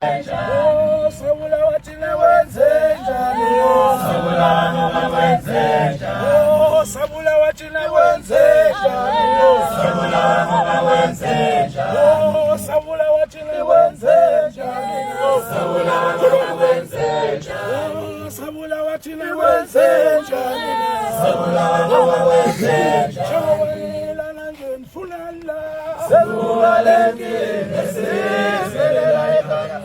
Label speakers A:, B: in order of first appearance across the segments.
A: Oh, Sabula watile wenzenjani? Oh, Sabula mama wenzenjani? Oh, Sabula watile wenzenjani? Oh, Sabula mama wenzenjani? Oh, Sabula watile wenzenjani? Oh, Sabula mama wenzenjani? Oh, Sabula watile wenzenjani? Sabula mama wenzenjani? Chawela nangen fulala. Sabula lengi nesizela ekaya.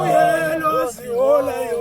B: Uyelo sihola yo.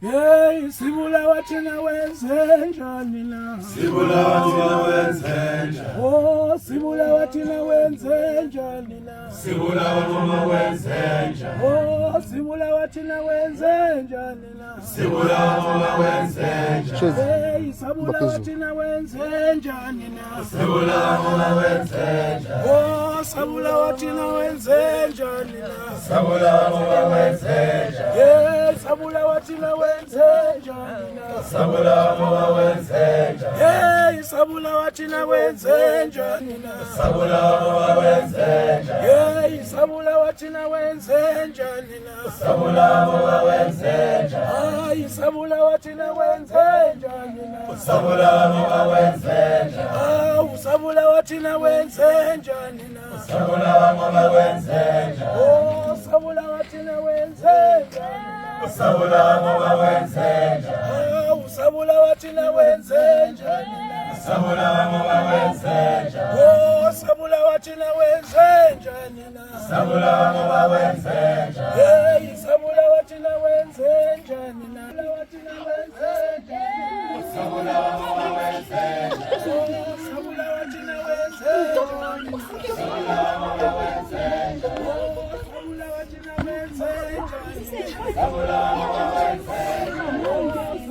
B: Hey, sibulawa thina wenze njani na?
A: Sibulawa thina wenze njani?
B: Oh, sibulawa thina wenze njani na?
A: Sibulawa noma wenze njani?
B: Oh, sibulawa thina wenze njani na?
A: Sibulawa noma wenze njani?
B: Hey, sabulawa thina wenze njani na?
A: Sibulawa noma wenze njani?
B: Oh, sabulawa thina wenze njani na?
A: Sabulawa noma wenze njani?
B: Hey, sabulawa thina wenze njani na?
A: Sabulawa noma wenze njani?
B: Hey, sabulawa thina wenze njani na?
A: Sabulawa noma wenze njani?
B: Hey, sabulawa thina wenze njani na?
A: Sabulawa noma wenze njani?
B: Ay, sabulawa thina wenze njani na?
A: Sabulawa noma wenze njani?
B: Aw, sabulawa thina wenze njani na?
A: Sabulawa noma wenze njani?
B: Oh, sabulawa thina wenze njani na?
A: Sabulawa noma wenze njani?
B: Aw, sabulawa thina wenze njani na?
A: Sabulawa noma wenze njani?
B: Oh, sabulawa thina wenze njani na?
A: Sabulawa noma wenze njani?
B: Hey, sabulawa thina wenze njani na? Sabulawa thina wenze njani na?
A: Sabulawa noma wenze njani?
B: Oh, sabulawa thina wenze njani na?
A: Sabulawa noma wenze njani?
B: Oh, sabulawa thina wenze njani na?
A: Sabulawa noma wenze njani?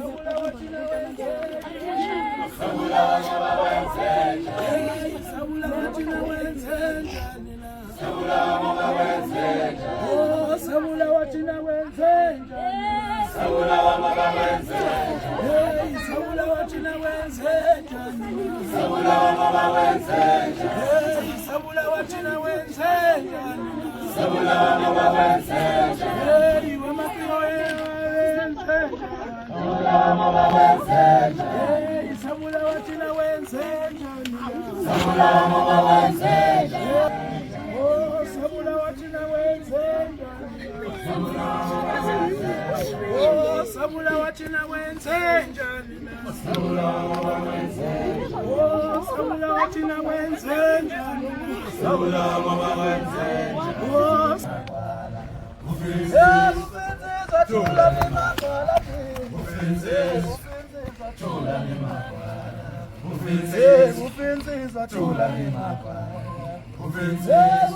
B: Sabulawa thina wenze njani na?
A: Sabulawa noma wenze njani?
B: Hey, sabulawa thina wenze njani na?
A: Sabulawa noma wenze njani?
B: Oh, sabulawa thina wenze njani na?
A: Sabulawa noma wenze njani?
B: Hey, sabulawa thina wenze njani na?
A: Sabulawa noma wenze njani?
B: Hey, sabulawa thina wenze njani na?
A: Sabulawa noma wenze njani?
B: Hey, wamapiro wenze njani?
A: Sabulawa noma wenze njani?
B: Hey, sabulawa thina wenze njani na?
A: Sabulawa noma wenze njani?
B: Oh, sabulawa thina wenze njani na? Oh, sabulawa thina wenze njani na?
A: Sabulawa noma wenze njani?
B: Oh, sabulawa thina wenze njani na?
A: Sabulawa noma wenze njani?
B: Oh,
A: Ufinziza thula ni makwala. Ufinziza